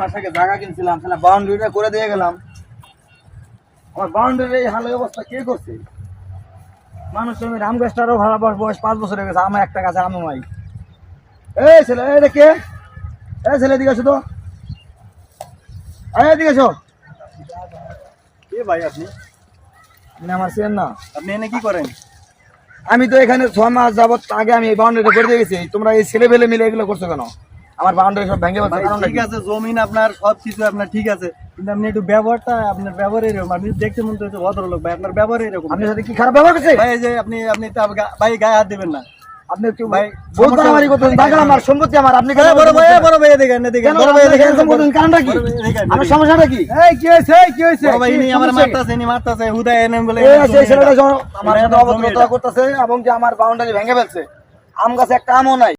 মাসাকে জায়গা কিনছিলাম, সেটা বাউন্ডারিটা করে দিয়ে গেলাম। আমার বাউন্ডারির এই হালের অবস্থা কে করছে? মানুষ আমি রাম গাছটারও ভাড়া বয়স 5 বছর হয়ে গেছে, আমার একটা গাছে আমও নাই। এই ছেলে, এটা কে? এই ছেলে এদিকে আসো তো, এদিকে আসো। কে ভাই আপনি? আপনি আমার চেনেন না? আপনি এনে কি করেন? আমি তো এখানে 6 মাস যাবত আগে আমি এই বাউন্ডারিটা করে দিয়ে গেছি। তোমরা এই ছেলে ফেলে মিলে এগুলো করছো কেন? আমার বাউন্ডারি সব ভেঙে ভাই ফেলছো। ঠিক আছে, জমিন আপনার সবকিছু আপনার ঠিক আছে, কিন্তু আপনি একটু ব্যবহারটা, আপনার ব্যবহার এরকম, আপনি দেখতে মনে হচ্ছে ভদ্রলোক, ভাই আপনার ব্যবহার এরকম। আপনার সাথে কি খারাপ ব্যবহার করছে? ভাই এই যে আপনি তো ভাই গায়ে হাত দিবেন না। আপনি কেউ ভাই বলতে আমারই কথা, টাকা আমার, সম্পত্তি আমার, আপনি কেন বড় ভাই এদিকে কেন বড় ভাই এরকম বলতেন? কারণটা কি? আমার সমস্যাটা কি? এই কি হয়েছে? এই কি হয়েছে? ভাই ইনি আমার মারতাছে হুদায় এনে বলে এই সেই ছেলেটা আমার সাথে অভদ্রতা করতেছে এবং যে আমার বাউন্ডারি ভেঙে ফেলছে। আম গাছে একটা আমও নাই।